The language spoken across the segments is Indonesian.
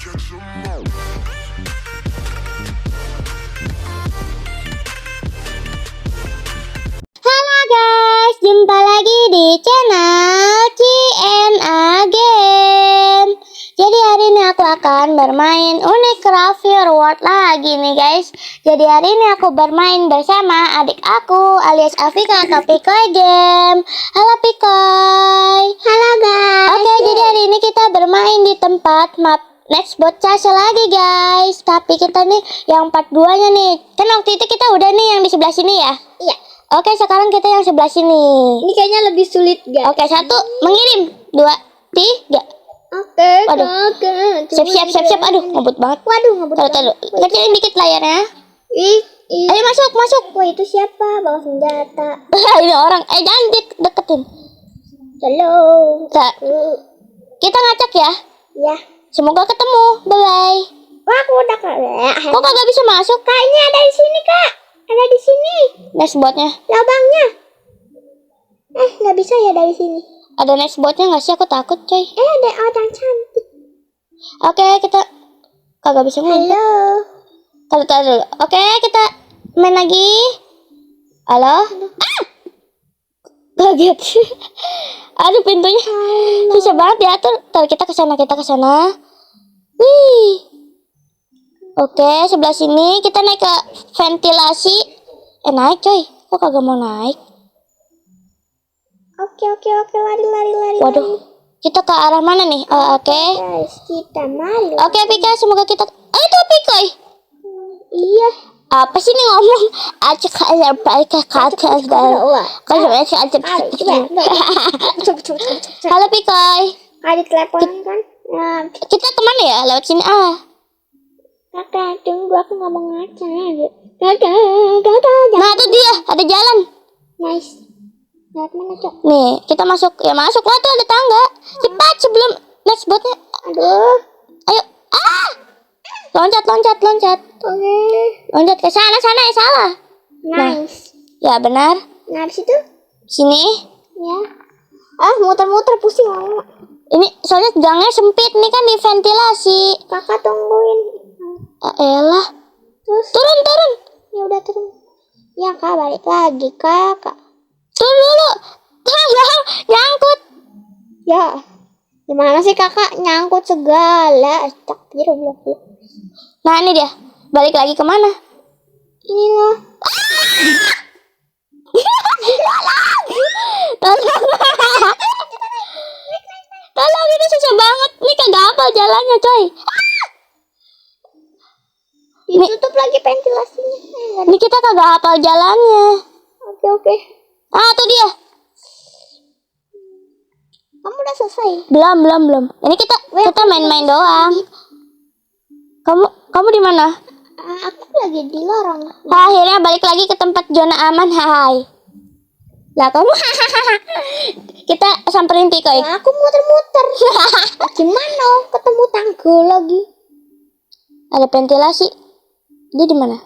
Halo guys, jumpa lagi di channel CNA Game. Jadi hari ini aku akan bermain Unique Review World lagi nih guys. Jadi hari ini aku bermain bersama adik aku alias Afika atau Pikoy Game. Halo Pikoy. Halo guys. Oke, jadi hari ini kita bermain di tempat map Next Bocah lagi guys. Tapi kita nih yang part 2 nya nih. Kan waktu itu kita udah nih yang di sebelah sini ya. Iya. Oke, sekarang kita yang sebelah sini. Ini kayaknya lebih sulit guys. Oke, 1 mengirim, 2, 3. Oke. Waduh. Siap. Aduh, ngebut banget. Waduh, ngebut. Taruh. Kecilin dikit layarnya. Ayo masuk. Wah, itu siapa? Bawa senjata. Ini orang. Jangan deketin. Halo. Kita ngacak ya. Ya. Semoga ketemu. Bye. Wah, aku udah kok kagak bisa masuk? Kak, ini ada di sini, Kak. Ada di sini. Nextbotnya. Lubangnya. Nggak bisa ya dari sini. Ada nextbotnya nggak sih? Aku takut, coy. Ada orang cantik. Oke, kita kagak bisa main. Halo. Taruh. Oke, kita main lagi. Halo. Kaget. Aduh, pintunya susah banget diatur. Kita ke sana. Wih. Oke, sebelah sini kita naik ke ventilasi. Naik coy. Kok kagak mau naik? Oke, lari. Waduh, kita ke arah mana nih? Oke. Guys, kita mari. Oke, Pika, semoga kita. Itu Pikoy. Iya. Apa sih ini ngomong? Halo Pikoy. Ada telepon kan? Kita kemana ya? Lewat sini Kakak, tunggu aku nggak mau ngaca. Nah, itu dia, ada jalan. Nice. Lewat mana, Cok? Nih, kita masuk. Ya masuk lah, tuh ada tangga. Cepat sebelum next botnya. Aduh. Ayo. Loncat. Oke. Loncat ke sana ya salah. Nice. Nah, ya benar. Nah, di situ. Sini. Ya. Muter-muter pusing lama. Ini soalnya gangnya sempit nih kan di ventilasi. Kakak tungguin. Elah. Terus turun. Ya udah turun. Ya Kak, balik lagi Kakak. Turun dulu. Nyangkut. Ya. Gimana sih Kakak nyangkut segala? Astagfirullah. Nah, ini dia. Balik lagi kemana? Ini loh. Tolong, ini susah banget. Ini kagak hafal jalannya, coy. Ditutup lagi ventilasinya. Ini kita kagak hafal jalannya. Oke. Tuh dia. Kamu udah selesai? Belum. Ini kita main-main doang. Kamu di mana? Aku lagi di lorong. Akhirnya balik lagi ke tempat zona aman. Hai. Lah kamu kita samperin Pikoy. Aku muter-muter. Gimana? Ketemu tangga lagi. Ada ventilasi. Dia di mana?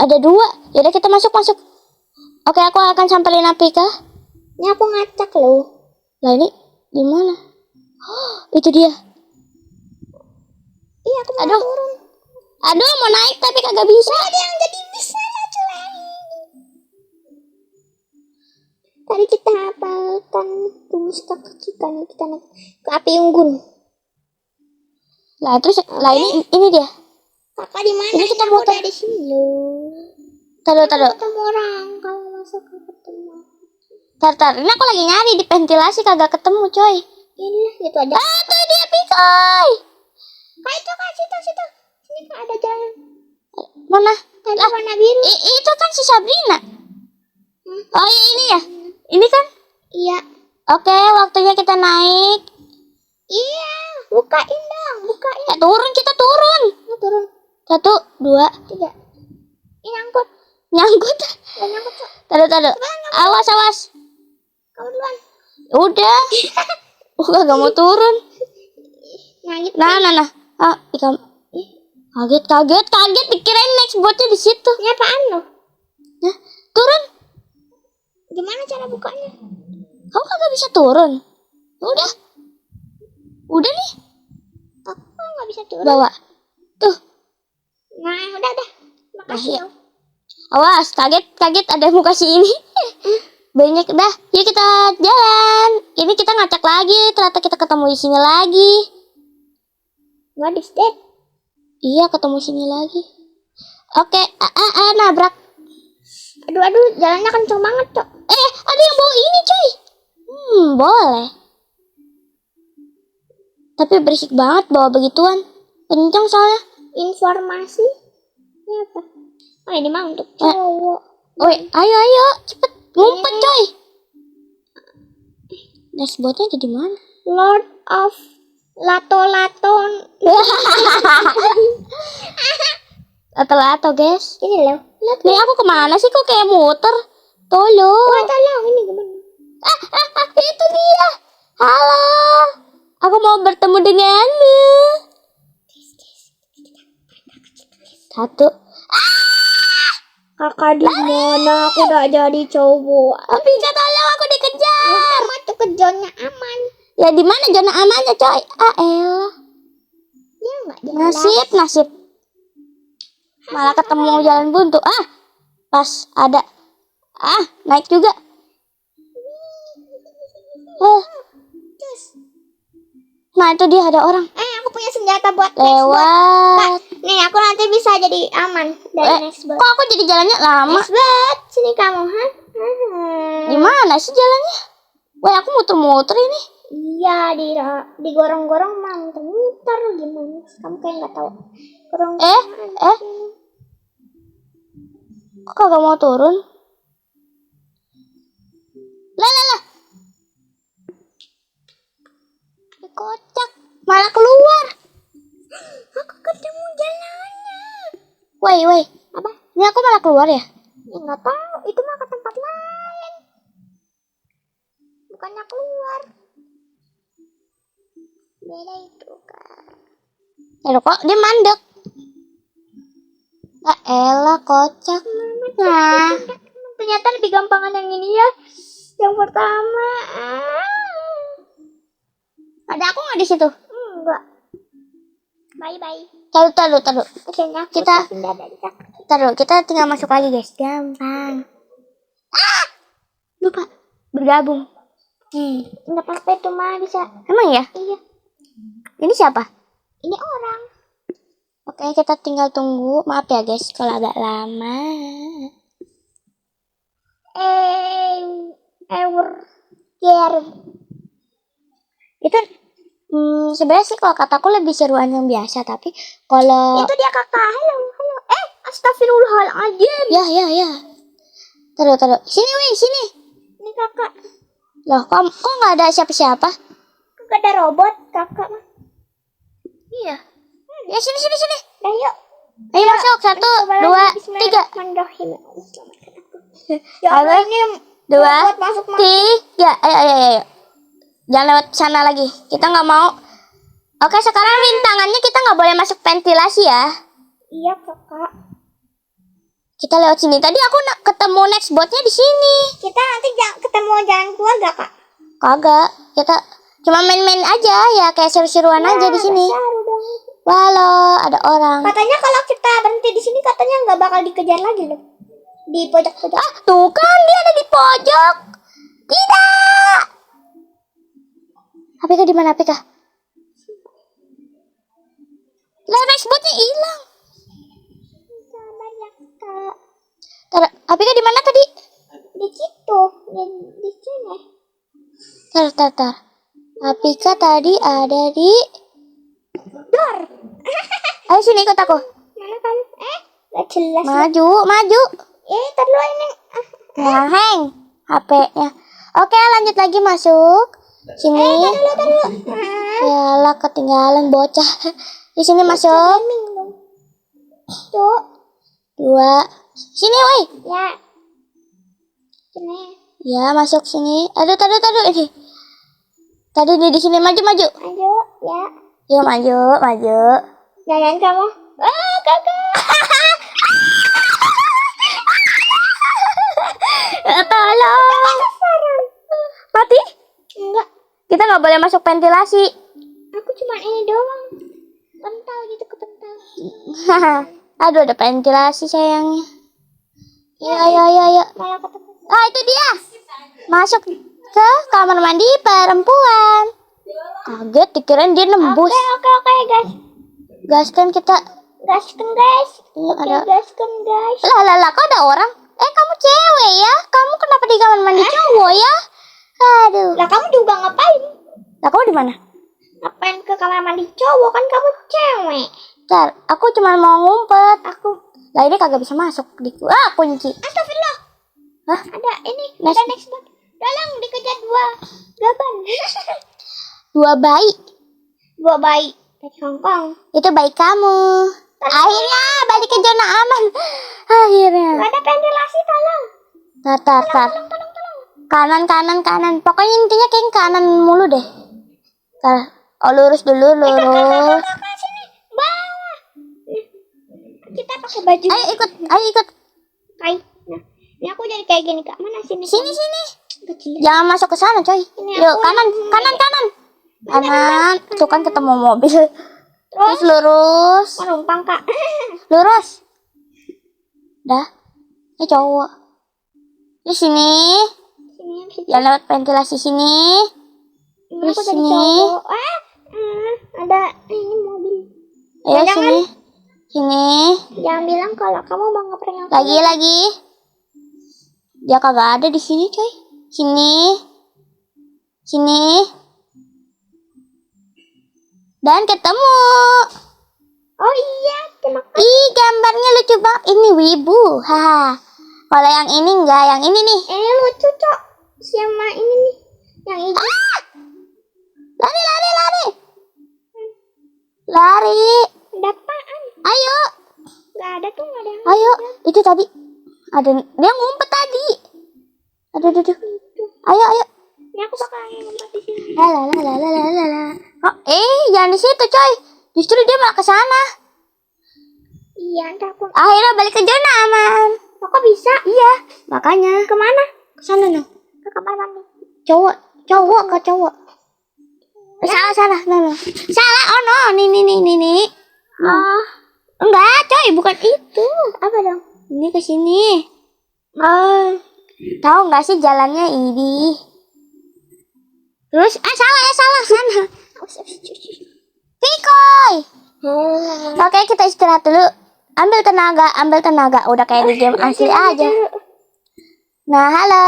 Ada 2. Yaudah kita masuk. Oke, aku akan samperin Apika. Ini aku ngacak loh. Lah ini di mana? Itu dia. Iya, aku mau turun. Aduh, mau naik tapi kagak bisa. Ada yang jadi bisa coy. Tadi kita hafalkan pustaka kita naik ke api unggun. Lah terus ini dia. Kakak di mana? Ini kita muter di sini loh. Taruh. Ketemu orang kalau masuk ketemu. Tar. Ini aku lagi nyari di ventilasi kagak ketemu, coy. Ini itu aja. Tuh dia Pikoy. Itu Kak, situ. Sini Kak, ada jalan. Mana? Ada warna biru. Itu kan si Sabrina. Oh iya, ini ya. Ini kan? Iya. Oke, waktunya kita naik. Iya. Bukain dong. Turun. Turun. 1, 2, 3. Ini nyangkut. Nyangkut. Taruh. Awas. Kamu duluan. Udah. Gak mau turun. Nah. Kaget. Dikirain next botnya di situ. Ini apaan lo? Nah, turun. Gimana cara bukanya? Kamu kagak bisa turun. Udah nih. turun. Bawa. Tuh. Nah, udah. Makasih. Nah, awas, kaget ada muka ini. Banyak dah. Yuk kita jalan. Ini kita ngacak lagi. Ternyata kita ketemu di sini lagi. What is that? Iya, ketemu sini lagi. Oke, nabrak. Aduh, jalannya kenceng banget, Cok. Ada yang bawa ini, coy. Boleh. Tapi berisik banget bawa begituan. Kenceng soalnya. Informasi. Ini apa? Oh, ini mah untuk cowok. Woi, ayo, cepet ngumpet, coy. Dashboardnya ada di mana? Lord of Lato-laton. Lato, guys. Ini loh. Lihat. Nih aku kemana sih? Kok kayak muter? Tolong. Wah, tolong ini gimana? Itu dia. Halo. Aku mau bertemu denganmu. Satu. Kakak di mana? Aku udah jadi cowok. Tapi tolong, aku dikejar. Masuk ke zona aman. Ya di mana zona amannya, coy? Elah. Ya enggak jelas. Nasib. Malah ketemu jalan buntu. Pas ada. Naik juga. Nah, itu dia ada orang. Aku punya senjata buat Lewat. Nih, aku nanti bisa jadi aman dari Nextbot. Kok aku jadi jalannya lama? Nextbot, sini kamu, Gimana sih jalannya? Wah, aku muter-muter ini. Iya, digorong-gorong mah muter-muter gimana? Kamu kayak nggak tahu. Gorong. Kok kagak mau turun? Lah. Kocak, malah keluar. Aku ketemu jalannya. Woi. Apa? Ini aku malah keluar ya? Ya nggak tahu, itu mah ke tempat lain. Bukannya keluar. Beda itu kan. Kok dia mandek. Elah, kocak. Nah, ternyata lebih gampangan yang ini ya. Yang pertama. ada aku nggak di situ? Enggak. Bye. Taruh. Akhirnya Kita tinggal masuk lagi, guys. Gampang. Lupa bergabung. Enggak apa-apa itu mah bisa. Emang ya? Iya. Ini siapa? Ini orang. Oke, kita tinggal tunggu. Maaf ya, guys, kalau agak lama. Itu sebenarnya sih kalau kataku lebih seruan yang biasa, tapi kalau itu dia kakak. Halo. Astagfirullahaladzim. Ya. Taruh. Sini. Ini kakak. Loh, kok nggak ada siapa-siapa? Kakak ada robot kakak mah. Iya. Ya sini. Dah yuk. Ayo masuk. 1, 2, 3. Ya Allah, ini 2, robot masuk. 3. Ayo. Jangan lewat sana lagi. Kita nggak mau. Oke, sekarang rintangannya kita nggak boleh masuk ventilasi ya. Iya kakak. Kita lewat sini. Tadi aku ketemu Nextbotnya di sini. Kita nanti ketemu jalan keluar gak kak? Kagak. Kita cuma main-main aja ya, kayak seru-seruan aja di sini. Seru dong. Walau ada orang. Katanya kalau kita berhenti di sini katanya nggak bakal dikejar lagi loh. Di pojok-pojok. Tuh kan dia ada di pojok. Tidak. APK di mana, APK? Lah, Nextbotnya hilang. Sabar ya kak. APK di mana tadi? Di situ. Di sini. Tar. APK tadi ada di Dor. Ayo sini ikut aku. Mana kan? Gak jelas. Maju. Ntar dulu ini. Hang HP-nya. Oke, lanjut lagi masuk. Sini. Taruh. Yalah, ketinggalan bocah. Di sini masuk. Tuh. 2. Sini, woi. Ya. Sini. Ya, masuk sini. Aduh ini. Tadi di sini maju. Ayo, ya. Yuk maju. Jangan kamu. Kakak. Tolong. Mati? Enggak. Kita nggak boleh masuk ventilasi. Aku cuma ini doang. Kepental gitu, kepental. Aduh, ada ventilasi sayangnya. Ayo. Malah ketemu. Ah, itu dia. Masuk ke kamar mandi perempuan. Kaget, dikirain dia nembus. Oke guys. Gaskan kita. Gaskan guys. Ini Oke, ada. gaskan guys. Lah, kok ada orang? Kamu cewek ya? Kamu kenapa di kamar mandi cowok ya? Aduh. Lah kamu juga ngapain? Lah, kamu di mana? Ngapain ke kamar mandi cowok, kan kamu cewek. Bentar, aku cuma mau ngumpet. Aku Lah, ini kagak bisa masuk. Kunci. astagfirullah. Hah? Ada ini, Next. ada next bot. Tolong dikejar 2 gaban. 2 bayi. 2 bayi dari Hongkong. Itu bayi kamu. Akhirnya balik ke zona aman. Akhirnya. Gak ada ventilasi, tolong. Tar. Tolong. Kanan. Pokoknya intinya kayak kanan mulu deh. Tar. Oh, lurus dulu, lurus. Kakak sini, bawah. Kita pakai baju. Ayo ikut. Kai. Nah, ini aku jadi kayak gini, Kak. Mana sini? Sini. Kecil. Jangan masuk ke sana, coy. Ini Yuk, aku kanan. Kanan. Tuh kan ketemu mobil. Terus lurus. Menumpang, Kak. Lurus. Dah. Ini cowok. Di sini. Sini. Jangan lewat ventilasi sini. Ini aku jadi sini. cowok. Ada ini mobil. Ayo Jangan. sini. Sini. Jangan bilang kalau kamu mau ngeprank aku. Lagi. Dia kagak ada di sini, coy. Sini. Dan ketemu. Oh iya, terima kasih. Ih, gambarnya lucu banget. Ini wibu. Haha. Kalau yang ini enggak, yang ini nih. Ini lucu, Cok. Sama ini nih. Yang hijau. Lari. Ada apaan? Ayo. Gak ada tuh, gak ada yang Ayo. Itu tadi. Ada dia ngumpet tadi. Aduh. Ayo. Ini aku bakal ngumpet di sini. Lah. Oh, jangan di situ, coy. Justru dia malah ke sana. Iya, ntar aku. Akhirnya balik ke zona aman. Kok bisa? Iya, makanya. Kemana? Ke sana nih. Ke kamar mandi. Cowok. Salah. No. Salah. Oh no, nih. Oh, Enggak, coy, bukan itu. apa dong? Ini ke sini. Oh. Tahu nggak sih jalannya ini? Terus salah sana. Pikoy. Oke, kita istirahat dulu. Ambil tenaga. Udah kayak di game asli aja. Nah, halo.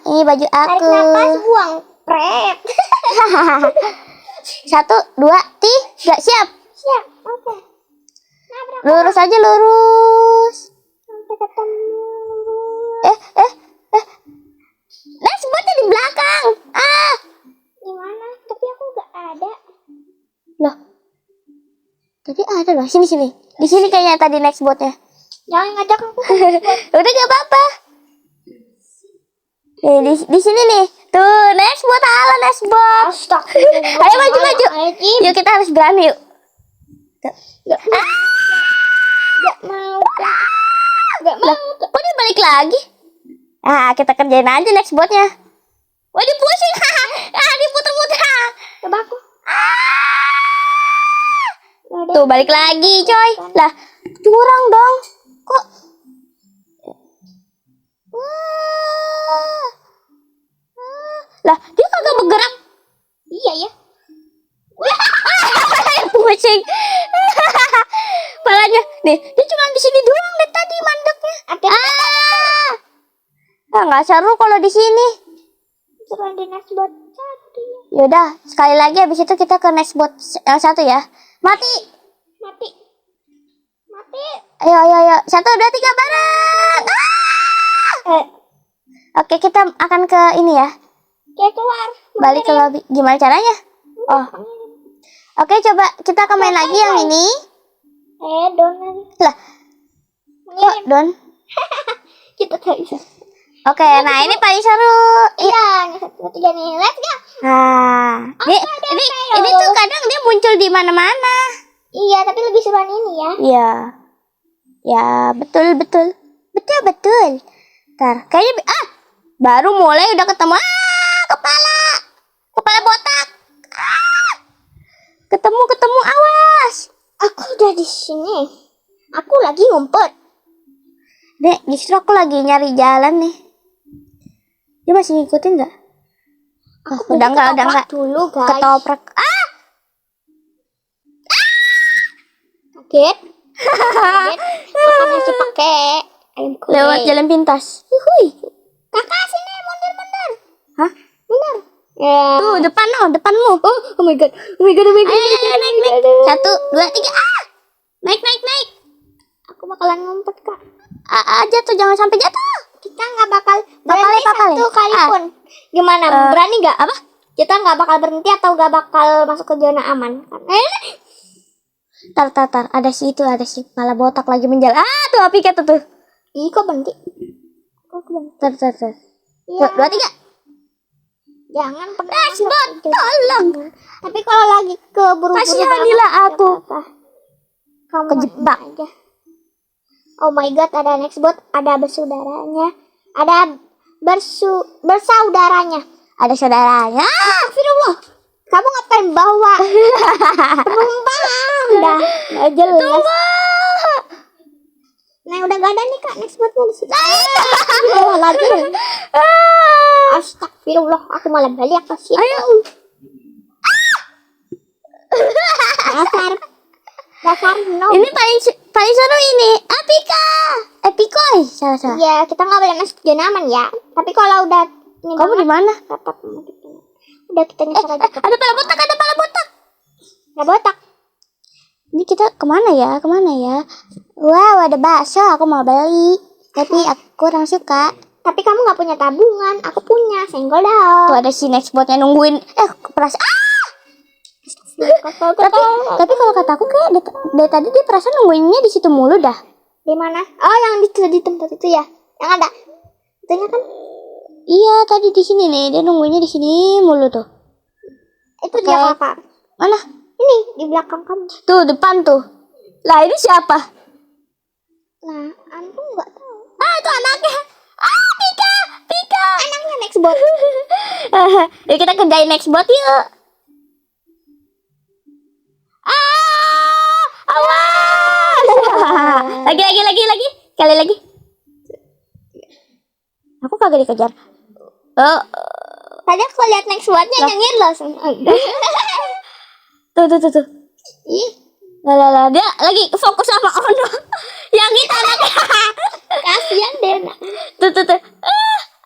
Ini baju Tarik aku. nafas, buang. Pret. 1, 2, 3, siap. Siap, oke. Nabrak. Lurus aja, lurus. Sampai ketemu. Nah, sebutnya di belakang. Gimana? Tapi aku gak ada. Loh. Tadi ada loh. Sini. Di sini kayaknya tadi next botnya. Jangan ngajak aku. Udah gak apa-apa. Nih, di sini nih. Tuh, next bot. Halo, next bot. Astagfirullah. Ayo maju. Astagfirullahaladzim. Yuk, kita harus berani yuk. Gak mau. Lah, kok dia balik lagi? Kita kerjain aja next botnya. Wah, dia pusing. Diputer-puter. Coba aku. Gak ada. Tuh, balik lagi, coy. Lah, curang dong. Kok? Lah, dia kagak bergerak. Iya ya. Pusing. Palanya. Nih, dia cuma di sini doang deh tadi mandeknya. Ada. Nggak seru kalau di sini. Seru di next bot satu. Yaudah, sekali lagi habis itu kita ke next bot yang satu ya. Mati. Mati. Ayo. 1, 2, 3 bareng. Oke, kita akan ke ini ya. Kayak keluar. Balik ke lobby. Gimana caranya? Oh. Oke, coba kita akan main lagi yang ini. Donan. Lah, kok Don? Kita tak bisa. Oke, nah ini paling seru. Iya, ini 1, 2, 3 nih. Let's go. Ini tuh kadang dia muncul di mana-mana. Iya, tapi lebih seruan ini ya. Iya. Ya, betul. Ntar, kayaknya baru mulai udah ketemu. Kepala botak. Ketemu, awas. sini. Aku lagi ngumpet. Dek, justru aku lagi nyari jalan nih. Dia masih ngikutin nggak? Udah enggak. Dulu, guys. Ketoprak. Kaget. Makan nasi pakai ayam goreng. Lewat jalan pintas. Hui. Kakak sini mundur. Hah? Mundur. Ya. Tuh, depanmu. Oh my god. Ayo, naik. 1, 2, 3. Naik. Aku bakalan ngumpet, Kak. Jatuh, jangan sampai jatuh. Kita nggak bakal Papale. berhenti satu kali pun. Gimana? Berani nggak? Apa? Kita nggak bakal berhenti atau nggak bakal masuk ke zona aman? Tar. Ada si kepala botak lagi menjalan. Tuh api kata tuh. Ih, kok berhenti? Tar. Iya. 2, 3. Jangan pernah Dashboard, masuk ke zona tolong. aman. Tapi kalau lagi keburu-buru Kasihanilah aku. Kamu Kejebak. aja. Oh my god, ada next bot, ada bersudaranya. Ada bersaudaranya. Ada saudaranya. Astagfirullah. Kamu ngapain bawa penumpang? Udah nggak jelas. Tunggu. Nah, udah gak ada nih, Kak. Next botnya di situ. Astagfirullahaladzim. Astagfirullah. Aku malah balik ke situ. Ayo. Dasar no. Ini paling seru ini. Epikoy. Salah. Ya, kita nggak boleh masuk zona aman ya. Tapi kalau udah ini Kamu di mana? tetap udah kita nyasar aja. Ada pala botak. Nggak botak. Ini kita kemana ya? Wow, ada bakso. Aku mau beli. Tapi aku kurang suka. Tapi kamu nggak punya tabungan. Aku punya. Senggol dong. Tuh ada si next botnya nungguin. Perasaan. Tapi kalau kataku kayak dari tadi dia perasaan nungguinnya di situ mulu dah. Di mana? Oh, yang di tempat itu ya. Yang ada. Itunya kan? Iya, tadi di sini nih. Dia nungguinnya di sini mulu tuh. Itu dia, Kakak. Mana? Ini di belakang kamu. Tuh, depan tuh. Lah, ini siapa? Nah, aku nggak tahu. Itu anaknya. Pika. Anaknya next bot. Yuk kita kerjain next bot yuk. Awas. Lagi. Kali lagi. Aku kagak dikejar. Tadi aku lihat next botnya nyengir langsung. Tuh. Ih, Lah, dia lagi fokus sama Ono. Yang kita anaknya. kasihan deh. Tuh.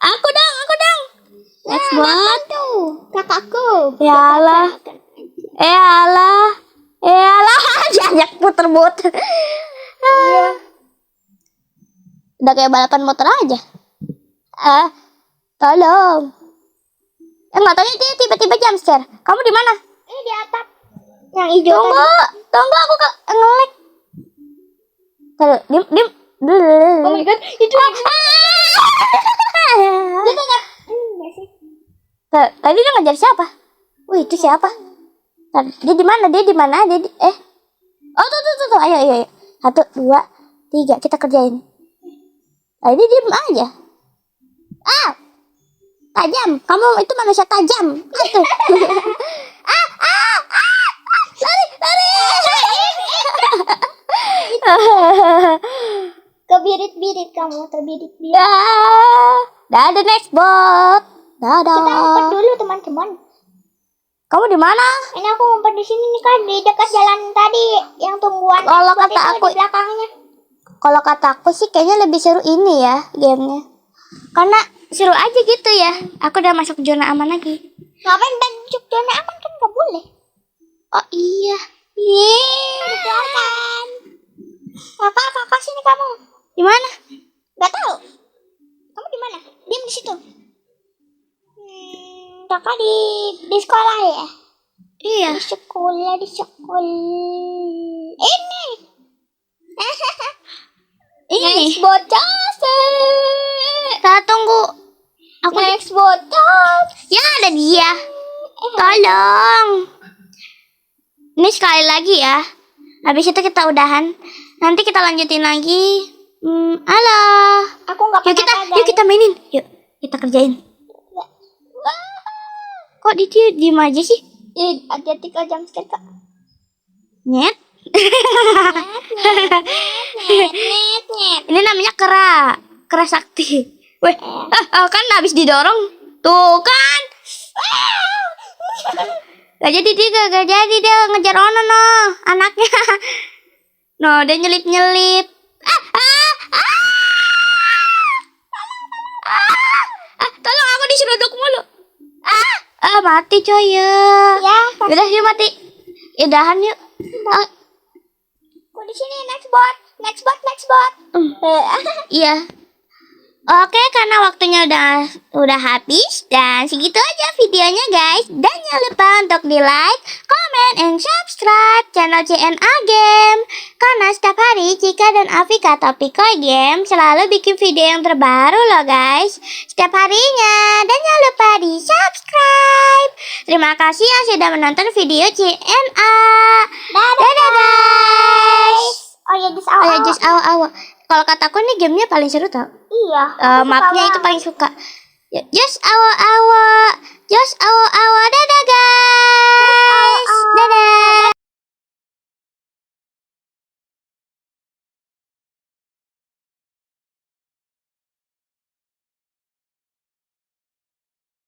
Aku dong. Next bot. Tuh, kakakku. Yalah. Diajak puter-puter. Udah kayak balapan motor aja. Tolong. Nggak tahu dia tiba-tiba jumpscare. Kamu di mana? Ini di atap. Yang hijau Tunggu aku nge-lag. Taruh, diam. Oh my god, itu dia nggak sih? Tadi dia ngejar siapa? Wih, itu siapa? Dia di mana? Tuh. Ayo. 1, 2, 3, kita kerjain. Ini diem aja. Tajam. Kamu itu manusia tajam. Tuh. Lari. Kebirit-birit kamu, terbirit-birit. Dadah next bot. Kita ngumpet dulu, teman-teman. Kamu di mana? Ini aku ngumpet di sini nih, Kak, di dekat jalan tadi yang tungguan. Kalau next bot kata itu aku- di belakangnya. Kalau kataku sih kayaknya lebih seru ini ya gamenya. Karena seru aja gitu ya. Aku udah masuk zona aman lagi. Ngapain masuk zona aman, kan nggak boleh. Oh iya. Dikeluarkan. Kakak sini kamu. Di mana? Gak tahu. Kamu di mana? Diam di situ. Kakak di sekolah ya? Iya. Di sekolah. Ini. Ini. Next bocah. Tunggu. Aku Next bocah. ya ada dia. Tolong. Ini sekali lagi ya. Habis itu kita udahan. Nanti kita lanjutin lagi. Halo. Aku nggak Yuk kita mainin. Yuk kita kerjain. Kok dia diem aja sih? Hati-hati ke jam sekitar, Kak. Nyet. Ini namanya kera sakti. Weh, kan habis didorong. Tuh kan. Gak jadi dia ngejar Ono no, anaknya. No, dia nyelip-nyelip. Tolong aku diseruduk mulu. Mati coy ya. Ya, Udah yuk mati. Udahan yuk. aku di sini next bot. Iya. Oke, karena waktunya udah habis dan segitu aja videonya guys. Dan jangan lupa untuk di like, comment, and subscribe channel CNA Game. Karena setiap hari Cika dan Afika Topikoy Game selalu bikin video yang terbaru loh guys. Setiap harinya. Dan jangan lupa di subscribe. Terima kasih yang sudah menonton video CNA. Dadah guys. Oh ya, just Awal. Kalau kataku nih gamenya paling seru tau. Iya. aku suka Mapnya itu banget. paling suka. Just awo awo. Dadah guys.